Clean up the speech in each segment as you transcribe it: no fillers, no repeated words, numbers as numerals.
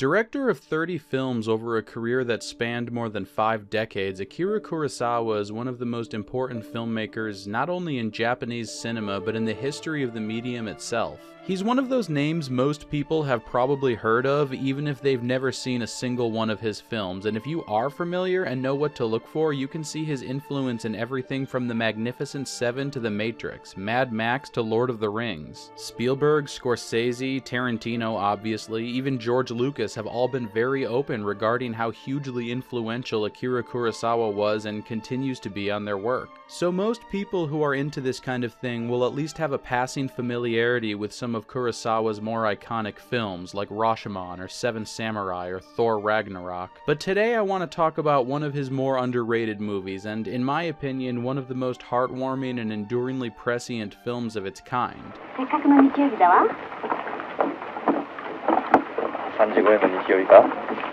Director of 30 films over a career that spanned more than 5 decades, Akira Kurosawa is one of the most important filmmakers not only in Japanese cinema but in the history of the medium itself. He's one of those names most people have probably heard of, even if they've never seen a single one of his films, and if you are familiar and know what to look for, you can see his influence in everything from The Magnificent Seven to The Matrix, Mad Max to Lord of the Rings. Spielberg, Scorsese, Tarantino obviously, even George Lucas have all been very open regarding how hugely influential Akira Kurosawa was and continues to be on their work. So most people who are into this kind of thing will at least have a passing familiarity with some of Kurosawa's more iconic films like Rashomon or Seven Samurai or Thor Ragnarok. But today I want to talk about one of his more underrated movies and, in my opinion, one of the most heartwarming and enduringly prescient films of its kind. 3時5分の日曜日か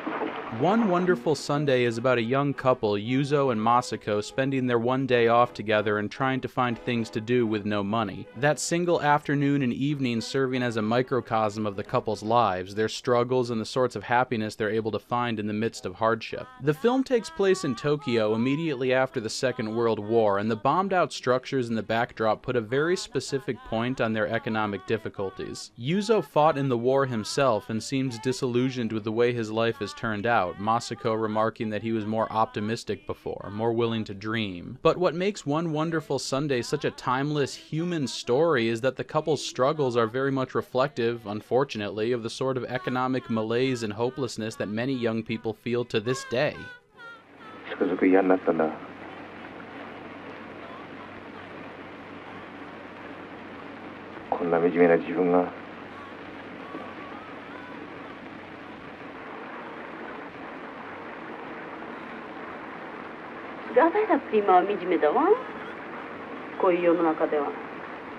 One Wonderful Sunday is about a young couple, Yuzo and Masako, spending their one day off together and trying to find things to do with no money. That single afternoon and evening serving as a microcosm of the couple's lives, their struggles, and the sorts of happiness they're able to find in the midst of hardship. The film takes place in Tokyo immediately after the Second World War, and the bombed-out structures in the backdrop put a very specific point on their economic difficulties. Yuzo fought in the war himself and seems disillusioned with the way his life has turned out, Masako remarking that he was more optimistic before, more willing to dream. But what makes One Wonderful Sunday such a timeless, human story is that the couple's struggles are very much reflective, unfortunately, of the sort of economic malaise and hopelessness that many young people feel to this day. つくづく嫌になったんだこんな惨めな自分が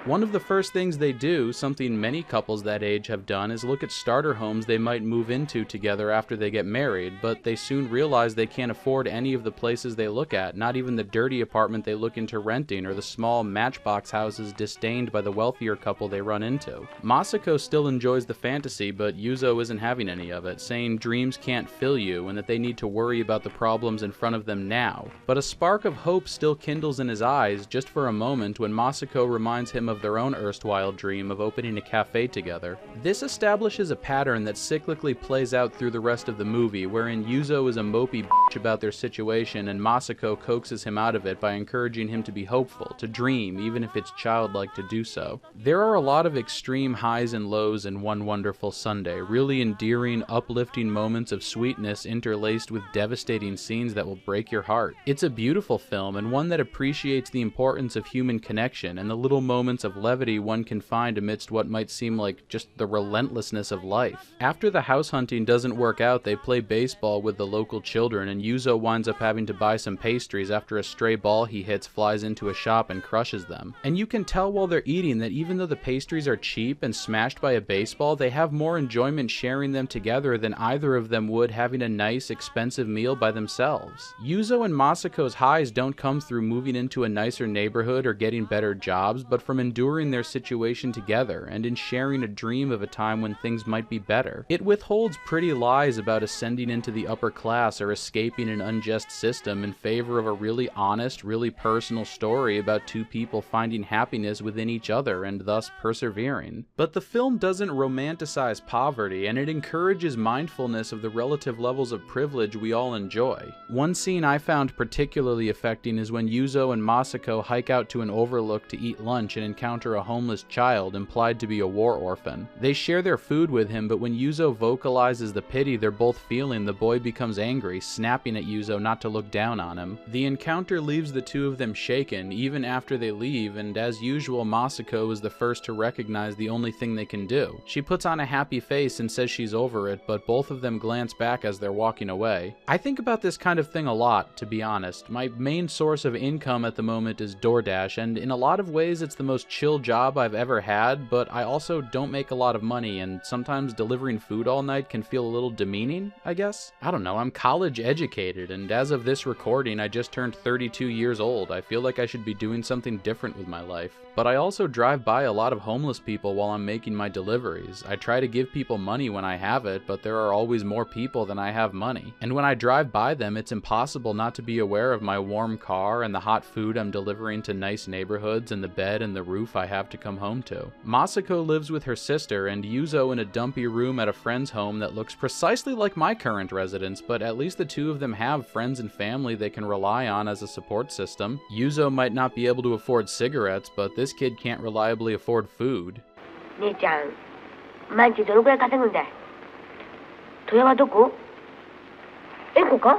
One of the first things they do, something many couples that age have done, is look at starter homes they might move into together after they get married, but they soon realize they can't afford any of the places they look at, not even the dirty apartment they look into renting or the small matchbox houses disdained by the wealthier couple they run into. Masako still enjoys the fantasy, but Yuzo isn't having any of it, saying dreams can't fill you and that they need to worry about the problems in front of them now. But a spark of hope still kindles in his eyes just for a moment when Masako reminds him of their own erstwhile dream of opening a cafe together. This establishes a pattern that cyclically plays out through the rest of the movie, wherein Yuzo is a mopey bitch about their situation and Masako coaxes him out of it by encouraging him to be hopeful, to dream, even if it's childlike to do so. There are a lot of extreme highs and lows in One Wonderful Sunday, really endearing, uplifting moments of sweetness interlaced with devastating scenes that will break your heart. It's a beautiful film and one that appreciates the importance of human connection and the little moments of levity one can find amidst what might seem like just the relentlessness of life. After the house hunting doesn't work out, they play baseball with the local children, and Yuzo winds up having to buy some pastries after a stray ball he hits flies into a shop and crushes them. And you can tell while they're eating that even though the pastries are cheap and smashed by a baseball, they have more enjoyment sharing them together than either of them would having a nice, expensive meal by themselves. Yuzo and Masako's highs don't come through moving into a nicer neighborhood or getting better jobs, but from enduring their situation together and in sharing a dream of a time when things might be better. It withholds pretty lies about ascending into the upper class or escaping an unjust system in favor of a really honest, really personal story about two people finding happiness within each other and thus persevering. But the film doesn't romanticize poverty, and it encourages mindfulness of the relative levels of privilege we all enjoy. One scene I found particularly affecting is when Yuzo and Masako hike out to an overlook to eat lunch and encounter a homeless child implied to be a war orphan. They share their food with him, but when Yuzo vocalizes the pity they're both feeling, the boy becomes angry, snapping at Yuzo not to look down on him. The encounter leaves the two of them shaken, even after they leave, and as usual, Masako is the first to recognize the only thing they can do. She puts on a happy face and says she's over it, but both of them glance back as they're walking away. I think about this kind of thing a lot, to be honest. My main source of income at the moment is DoorDash, and in a lot of ways it's the most chill job I've ever had, but I also don't make a lot of money, and sometimes delivering food all night can feel a little demeaning, I guess? I don't know, I'm college educated, and as of this recording, I just turned 32 years old. I feel like I should be doing something different with my life. But I also drive by a lot of homeless people while I'm making my deliveries. I try to give people money when I have it, but there are always more people than I have money. And when I drive by them, it's impossible not to be aware of my warm car and the hot food I'm delivering to nice neighborhoods and the bed and the roof I have to come home to. Masako lives with her sister and Yuzo in a dumpy room at a friend's home that looks precisely like my current residence, but at least the two of them have friends and family they can rely on as a support system. Yuzo might not be able to afford cigarettes, but this kid can't reliably afford food. 姉ちゃん、毎日どのくらい稼ぐんだい？富山どこ？エコか？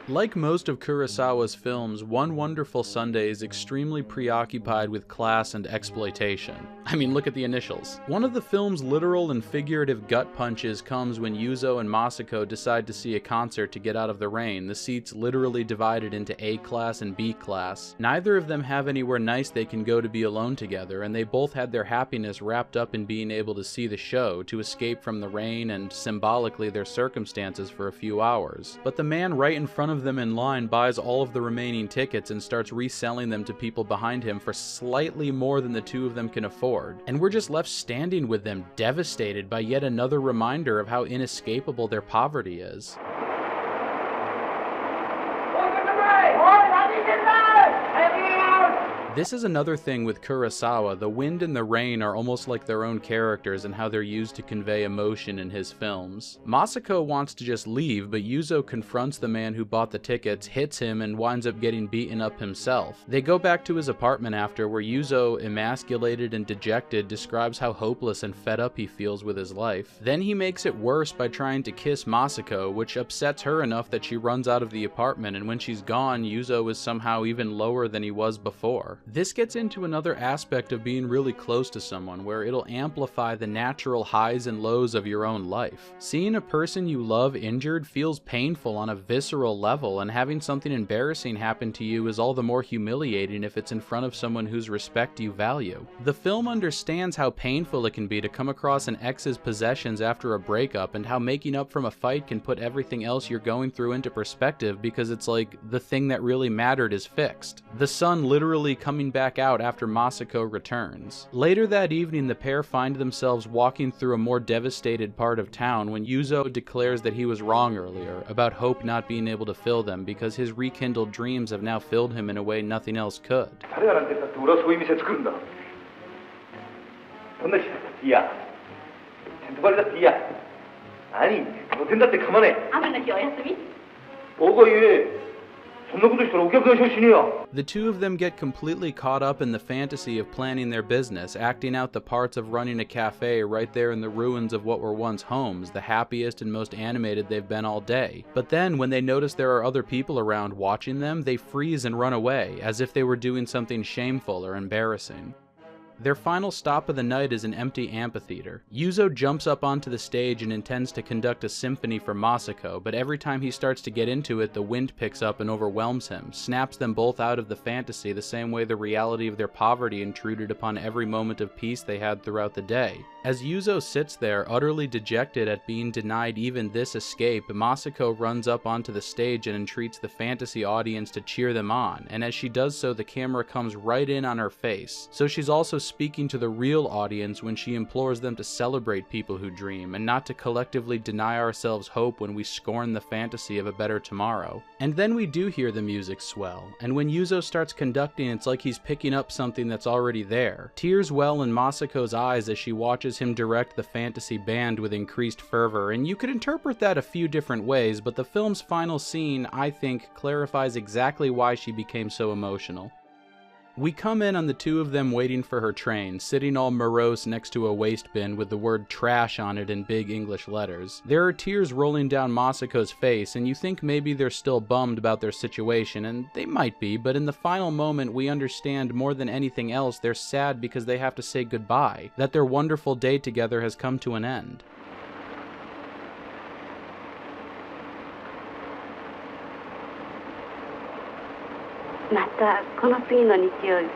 Like most of Kurosawa's films, One Wonderful Sunday is extremely preoccupied with class and exploitation. I mean, look at the initials. One of the film's literal and figurative gut punches comes when Yuzo and Masako decide to see a concert to get out of the rain, the seats literally divided into A class and B class. Neither of them have anywhere nice they can go to be alone together, and they both had their happiness wrapped up in being able to see the show, to escape from the rain and, symbolically, their circumstances for a few hours. But the man right in front of them in line buys all of the remaining tickets and starts reselling them to people behind him for slightly more than the two of them can afford. And we're just left standing with them, devastated by yet another reminder of how inescapable their poverty is. This is another thing with Kurosawa. The wind and the rain are almost like their own characters and how they're used to convey emotion in his films. Masako wants to just leave, but Yuzo confronts the man who bought the tickets, hits him, and winds up getting beaten up himself. They go back to his apartment after, where Yuzo, emasculated and dejected, describes how hopeless and fed up he feels with his life. Then he makes it worse by trying to kiss Masako, which upsets her enough that she runs out of the apartment, and when she's gone, Yuzo is somehow even lower than he was before. This gets into another aspect of being really close to someone, where it'll amplify the natural highs and lows of your own life. Seeing a person you love injured feels painful on a visceral level, and having something embarrassing happen to you is all the more humiliating if it's in front of someone whose respect you value. The film understands how painful it can be to come across an ex's possessions after a breakup, and how making up from a fight can put everything else you're going through into perspective, because it's like the thing that really mattered is fixed. The sun literally coming back out after Masako returns. Later that evening, the pair find themselves walking through a more devastated part of town when Yuzo declares that he was wrong earlier about hope not being able to fill them, because his rekindled dreams have now filled him in a way nothing else could. The two of them get completely caught up in the fantasy of planning their business, acting out the parts of running a cafe right there in the ruins of what were once homes, the happiest and most animated they've been all day. But then, when they notice there are other people around watching them, they freeze and run away, as if they were doing something shameful or embarrassing. Their final stop of the night is an empty amphitheater. Yuzo jumps up onto the stage and intends to conduct a symphony for Masako, but every time he starts to get into it, the wind picks up and overwhelms him, snaps them both out of the fantasy the same way the reality of their poverty intruded upon every moment of peace they had throughout the day. As Yuzo sits there, utterly dejected at being denied even this escape, Masako runs up onto the stage and entreats the fantasy audience to cheer them on, and as she does so, the camera comes right in on her face. So she's also speaking to the real audience when she implores them to celebrate people who dream, and not to collectively deny ourselves hope when we scorn the fantasy of a better tomorrow. And then we do hear the music swell, and when Yuzo starts conducting, it's like he's picking up something that's already there. Tears well in Masako's eyes as she watches him direct the fantasy band with increased fervor, and you could interpret that a few different ways, but the film's final scene, I think, clarifies exactly why she became so emotional. We come in on the two of them waiting for her train, sitting all morose next to a waste bin with the word trash on it in big English letters. There are tears rolling down Masako's face, and you think maybe they're still bummed about their situation, and they might be, but in the final moment we understand more than anything else they're sad because they have to say goodbye, that their wonderful day together has come to an end. またこの次の日曜日。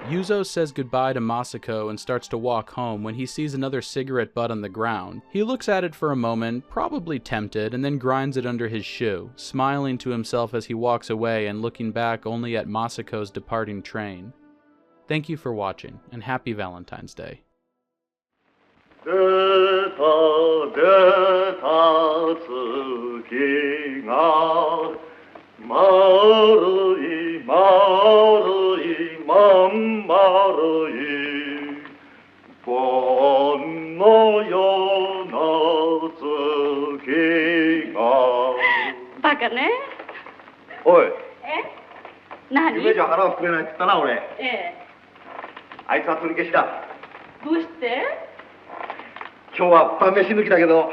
Yuzo says goodbye to Masako and starts to walk home when he sees another cigarette butt on the ground. He looks at it for a moment, probably tempted, and then grinds it under his shoe, smiling to himself as he walks away and looking back only at Masako's departing train. Thank you for watching, and happy Valentine's Day.バカね。おい、何？夢じゃ腹をくれないって言ったな、俺。ええ。あいつは取り消しだ。どうして？今日は晩飯抜きだけど、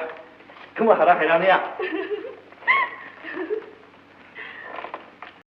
今日も腹減らねえや。